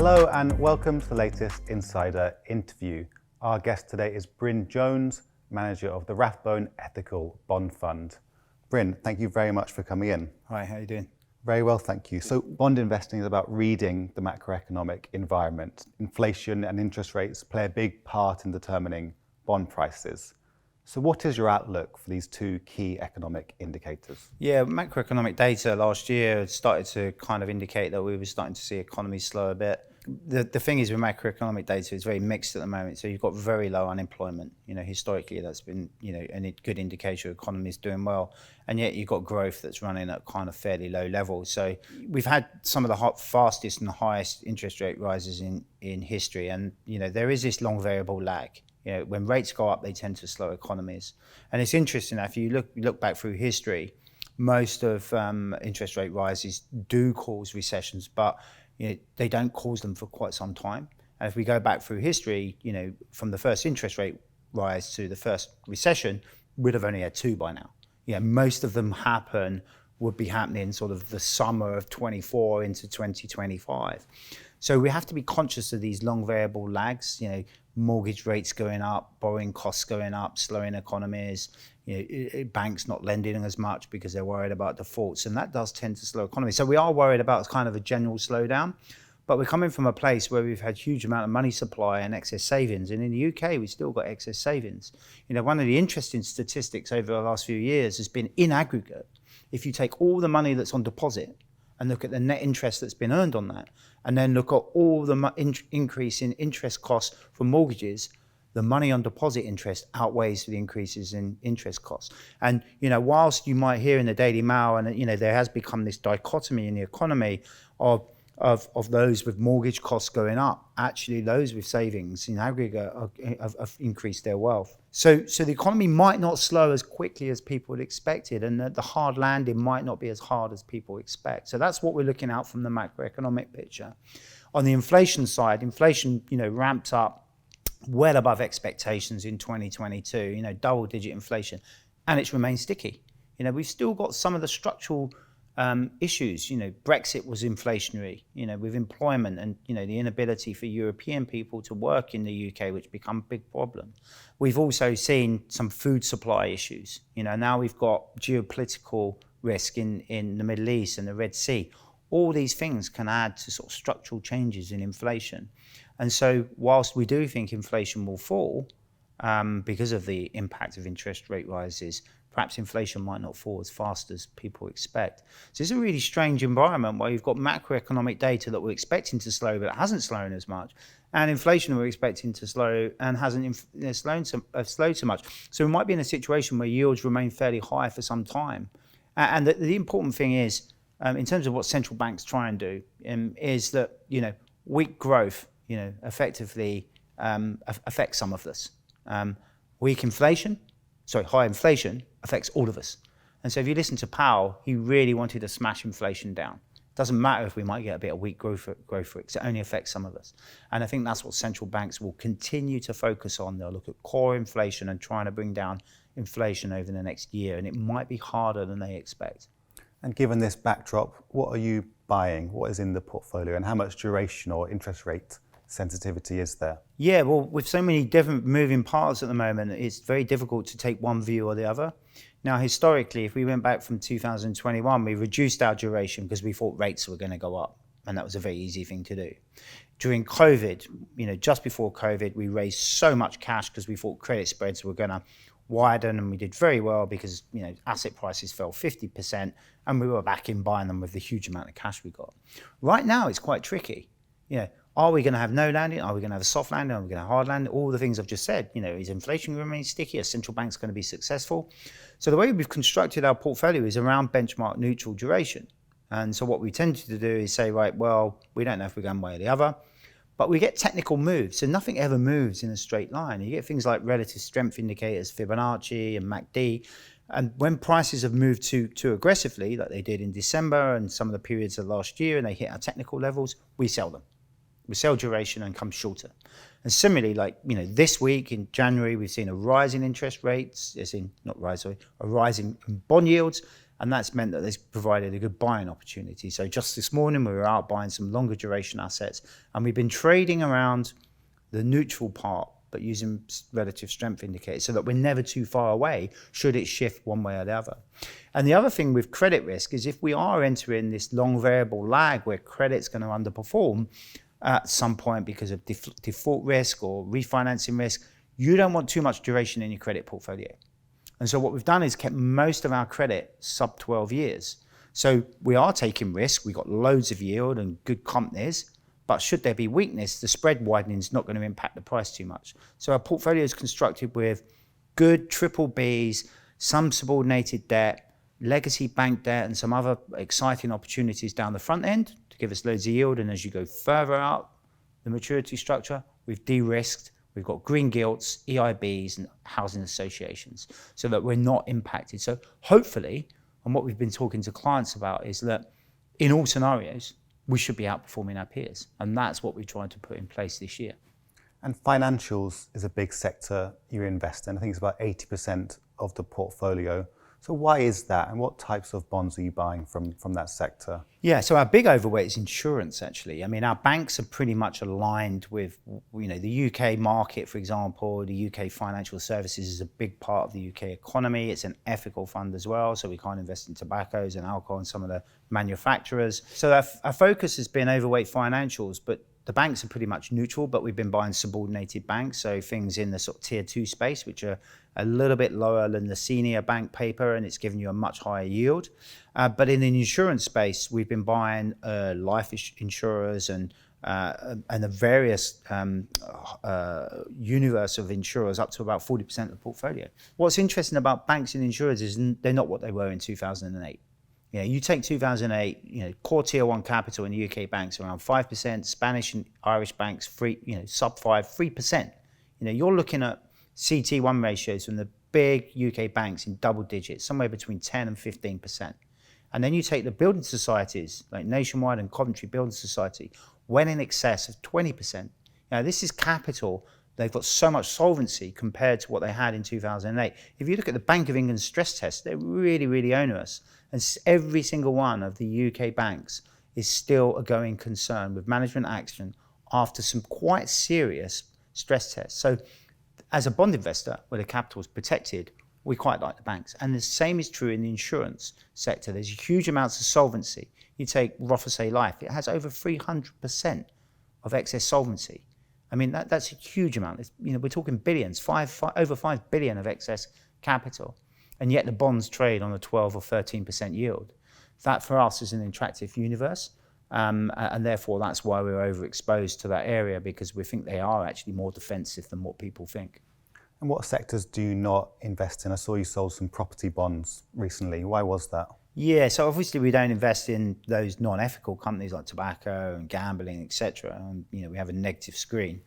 Hello and welcome to the latest Insider interview. Our guest today is Bryn Jones, manager of the Rathbone Ethical Bond Fund. Bryn, thank you very much for coming in. Hi, how are you doing? Very well, thank you. So bond investing is about reading the macroeconomic environment. Inflation and interest rates play a big part in determining bond prices. So what is your outlook for these two key economic indicators? Yeah, macroeconomic data last year started to kind of indicate that we were starting to see economies slow a bit. The thing is with macroeconomic data, it's very mixed at the moment. So you've got very low unemployment. Historically that's been, a good indicator the economy is doing well. And yet you've got growth that's running at kind of fairly low levels. So we've had some of the fastest and highest interest rate rises in history. And, there is this long variable lag. When rates go up, they tend to slow economies. And it's interesting, if you look back through history, most of interest rate rises do cause recessions, but they don't cause them for quite some time. And if we go back through history, from the first interest rate rise to the first recession, we'd have only had two by now. Most of them would be happening sort of the summer of 24 into 2025. So we have to be conscious of these long variable lags, mortgage rates going up, borrowing costs going up, slowing economies, banks not lending as much because they're worried about defaults, and that does tend to slow economies. So we are worried about kind of a general slowdown, but we're coming from a place where we've had huge amount of money supply and excess savings, and in the UK we've still got excess savings. One of the interesting statistics over the last few years has been, in aggregate, if you take all the money that's on deposit and look at the net interest that's been earned on that, and then look at all the increase in interest costs for mortgages, the money on deposit interest outweighs the increases in interest costs. And, whilst you might hear in the Daily Mail, and, there has become this dichotomy in the economy of those with mortgage costs going up, actually those with savings in aggregate have increased their wealth. So the economy might not slow as quickly as people had expected, and the hard landing might not be as hard as people expect. So that's what we're looking at from the macroeconomic picture. On the inflation side, inflation, ramped up well above expectations in 2022, double-digit inflation, and it's remained sticky. We've still got some of the structural issues. Brexit was inflationary, with employment and, the inability for European people to work in the UK, which become a big problem. We've also seen some food supply issues. Now we've got geopolitical risk in the Middle East and the Red Sea. All these things can add to sort of structural changes in inflation. And so whilst we do think inflation will fall because of the impact of interest rate rises, perhaps inflation might not fall as fast as people expect. So it's a really strange environment where you've got macroeconomic data that we're expecting to slow, but it hasn't slowed as much, and inflation we're expecting to slow and hasn't slowed so much. So we might be in a situation where yields remain fairly high for some time. And the important thing is, in terms of what central banks try and do, is that weak growth, effectively affects some of this. High inflation affects all of us. And so if you listen to Powell, he really wanted to smash inflation down. It doesn't matter if we might get a bit of weak growth rates, it only affects some of us. And I think that's what central banks will continue to focus on. They'll look at core inflation and trying to bring down inflation over the next year, and it might be harder than they expect. And given this backdrop, what are you buying? What is in the portfolio, and how much duration or interest rate sensitivity is there? Yeah, well, with so many different moving parts at the moment, it's very difficult to take one view or the other. Now, historically, if we went back from 2021, we reduced our duration because we thought rates were going to go up, and that was a very easy thing to do. During COVID, just before COVID, we raised so much cash because we thought credit spreads were going to widen, and we did very well because asset prices fell 50%, and we were back in buying them with the huge amount of cash we got. Right now, it's quite tricky. Are we going to have no landing? Are we going to have a soft landing? Are we going to have a hard landing? All the things I've just said. Is inflation going to remain sticky? Are central banks going to be successful? So the way we've constructed our portfolio is around benchmark neutral duration. And so what we tend to do is say, right, well, we don't know if we're going one way or the other, but we get technical moves. So nothing ever moves in a straight line. You get things like relative strength indicators, Fibonacci and MACD. And when prices have moved too aggressively, like they did in December and some of the periods of last year, and they hit our technical levels, we sell them. We sell duration and come shorter. And similarly, like, this week in January, we've seen a rise in interest rates, a rise in bond yields, and that's meant that it's provided a good buying opportunity. So just this morning, we were out buying some longer duration assets, and we've been trading around the neutral part, but using relative strength indicators so that we're never too far away should it shift one way or the other. And the other thing with credit risk is if we are entering this long variable lag where credit's going to underperform at some point because of default risk or refinancing risk, you don't want too much duration in your credit portfolio. And so what we've done is kept most of our credit sub 12 years. So we are taking risk. We've got loads of yield and good companies, but should there be weakness, the spread widening is not going to impact the price too much. So our portfolio is constructed with good triple Bs, some subordinated debt, legacy bank debt, and some other exciting opportunities down the front end to give us loads of yield. And as you go further out the maturity structure, we've de-risked. We've got green gilts, EIBs, and housing associations so that we're not impacted. So hopefully, and what we've been talking to clients about is that in all scenarios, we should be outperforming our peers. And that's what we're trying to put in place this year. And financials is a big sector you invest in. I think it's about 80% of the portfolio. So why is that? And what types of bonds are you buying from that sector? Yeah, so our big overweight is insurance, actually. I mean, our banks are pretty much aligned with, the UK market, for example. The UK financial services is a big part of the UK economy. It's an ethical fund as well, so we can't invest in tobaccos and alcohol and some of the manufacturers. So our focus has been overweight financials, but the banks are pretty much neutral, but we've been buying subordinated banks, so things in the sort of tier 2 space, which are a little bit lower than the senior bank paper, and it's giving you a much higher yield. But in the insurance space, we've been buying life insurers and the various universe of insurers up to about 40% of the portfolio. What's interesting about banks and insurers is they're not what they were in 2008. You take 2008, core tier 1 capital in the UK banks around 5%, Spanish and Irish banks, sub 5, 3%. You're looking at CET1 ratios from the big UK banks in double digits, somewhere between 10 and 15%. And then you take the building societies, like Nationwide and Coventry Building Society, well in excess of 20%. This is capital. They've got so much solvency compared to what they had in 2008. If you look at the Bank of England stress tests, they're really, really onerous. And every single one of the UK banks is still a going concern with management action after some quite serious stress tests. So as a bond investor, where the capital is protected, we quite like the banks. And the same is true in the insurance sector. There's huge amounts of solvency. You take Rothesay Life, it has over 300% of excess solvency. I mean, that's a huge amount. We're talking billions, over 5 billion of excess capital. And yet the bonds trade on a 12 or 13% yield. That for us is an attractive universe. And therefore, that's why we're overexposed to that area, because we think they are actually more defensive than what people think. And what sectors do you not invest in? I saw you sold some property bonds recently. Why was that? Yeah, so obviously we don't invest in those non-ethical companies like tobacco and gambling, etc. And we have a negative screen.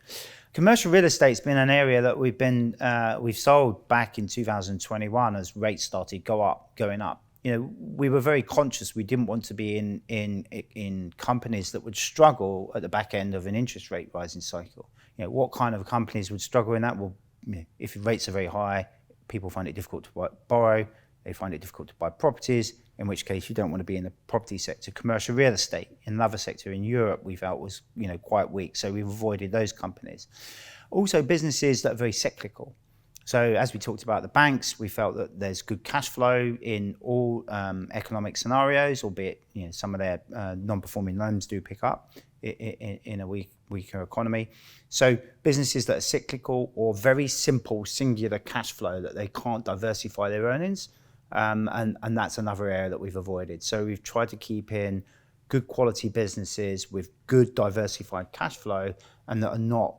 Commercial real estate's been an area that we've sold back in 2021 as rates started going up. We were very conscious we didn't want to be in companies that would struggle at the back end of an interest rate rising cycle. What kind of companies would struggle in that? Well, if rates are very high, people find it difficult to borrow. They find it difficult to buy properties, in which case you don't want to be in the property sector. Commercial real estate, another sector in Europe we felt was quite weak, so we've avoided those companies. Also businesses that are very cyclical. So as we talked about the banks, we felt that there's good cash flow in all economic scenarios, albeit some of their non-performing loans do pick up in a weaker economy. So businesses that are cyclical or very simple singular cash flow that they can't diversify their earnings, and that's another area that we've avoided. So we've tried to keep in good quality businesses with good diversified cash flow and that are not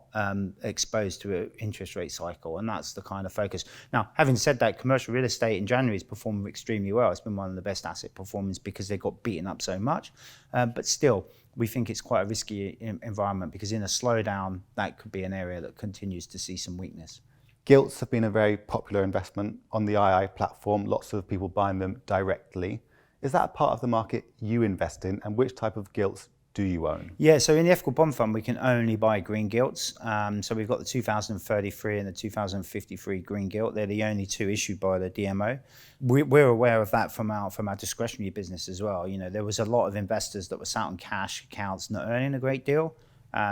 exposed to an interest rate cycle. And that's the kind of focus. Now, having said that, commercial real estate in January has performed extremely well. It's been one of the best asset performance because they got beaten up so much. But still, we think it's quite a risky environment because in a slowdown, that could be an area that continues to see some weakness. Gilts have been a very popular investment on the II platform, lots of people buying them directly. Is that a part of the market you invest in, and which type of gilts do you own? Yeah, so in the Ethical Bond Fund, we can only buy green gilts. So we've got the 2033 and the 2053 green gilt. They're the only two issued by the DMO. We're aware of that from our discretionary business as well. You know, there was a lot of investors that were sat on cash accounts not earning a great deal.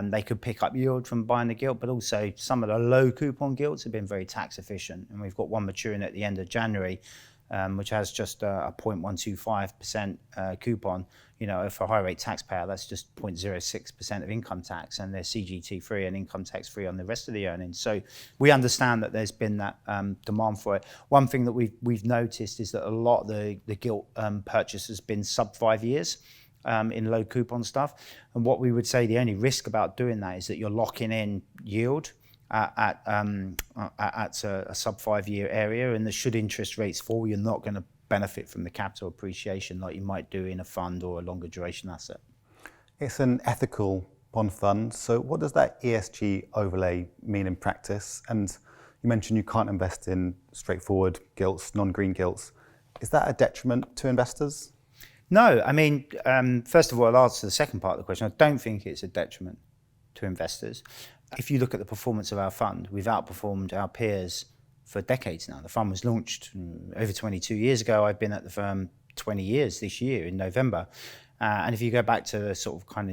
They could pick up yield from buying the gilt, but also some of the low coupon gilts have been very tax efficient. And we've got one maturing at the end of January, which has just a 0.125% coupon. You know, for a high rate taxpayer, that's just 0.06% of income tax, and they're CGT free and income tax free on the rest of the earnings. So we understand that there's been that demand for it. One thing that we've noticed is that a lot of the gilt purchase has been sub 5 years. In low coupon stuff. And what we would say the only risk about doing that is that you're locking in yield at a sub 5 year area, and that should interest rates fall, you're not going to benefit from the capital appreciation like you might do in a fund or a longer duration asset. It's an ethical bond fund, so what does that ESG overlay mean in practice? And you mentioned you can't invest in straightforward gilts, non-green gilts. Is that a detriment to investors? No, I mean, first of all, I'll answer the second part of the question. I don't think it's a detriment to investors. If you look at the performance of our fund, we've outperformed our peers for decades now. The fund was launched over 22 years ago. I've been at the firm 20 years this year in November. And if you go back to the sort of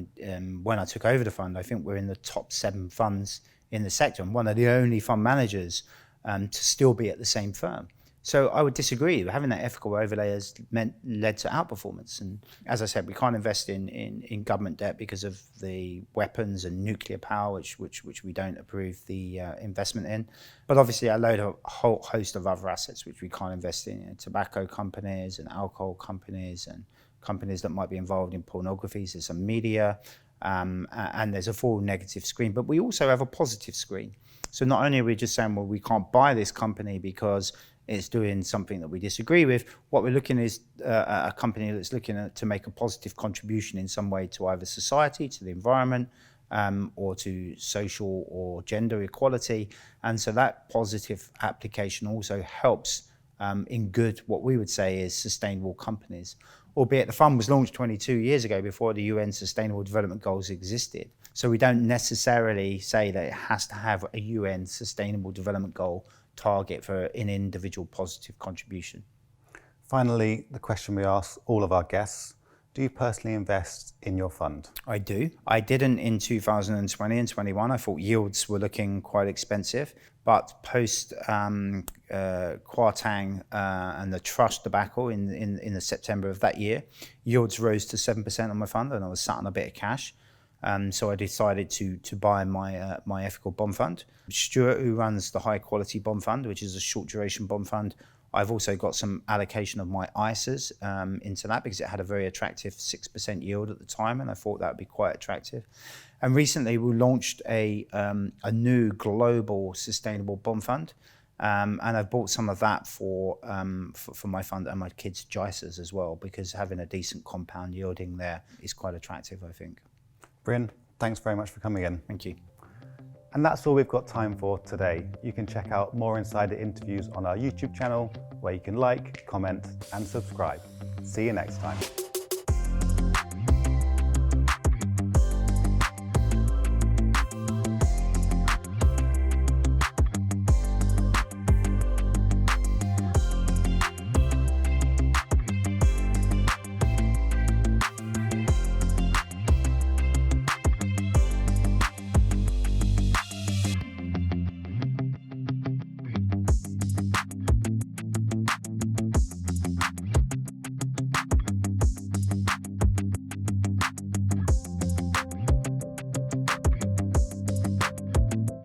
when I took over the fund, I think we're in the top 7 funds in the sector and one of the only fund managers to still be at the same firm. So I would disagree. Having that ethical overlay has led to outperformance. And as I said, we can't invest in government debt because of the weapons and nuclear power, which we don't approve the investment in. But obviously, I load a whole host of other assets which we can't invest in, tobacco companies and alcohol companies and companies that might be involved in pornography. There's some media, and there's a full negative screen. But we also have a positive screen. So not only are we just saying, well, we can't buy this company because it's doing something that we disagree with. What we're looking is a company that's looking to make a positive contribution in some way to either society, to the environment, or to social or gender equality. And so that positive application also helps in good, what we would say is sustainable companies. Albeit the fund was launched 22 years ago before the UN Sustainable Development Goals existed. So we don't necessarily say that it has to have a UN Sustainable Development Goal target for an individual positive contribution. Finally, the question we ask all of our guests: do you personally invest in your fund? I do. I didn't in 2020 and 21. I thought yields were looking quite expensive, but post Kwarteng and the Trush debacle in the September of that year, yields rose to 7% on my fund, and I was sat on a bit of cash. So I decided to buy my ethical bond fund. Stuart, who runs the high quality bond fund, which is a short duration bond fund, I've also got some allocation of my ISAs into that because it had a very attractive 6% yield at the time, and I thought that would be quite attractive. And recently we launched a new global sustainable bond fund, and I've bought some of that for my fund and my kids' JISAs as well, because having a decent compound yielding there is quite attractive, I think. Bryn, thanks very much for coming in. Thank you. And that's all we've got time for today. You can check out more insider interviews on our YouTube channel, where you can like, comment, and subscribe. See you next time.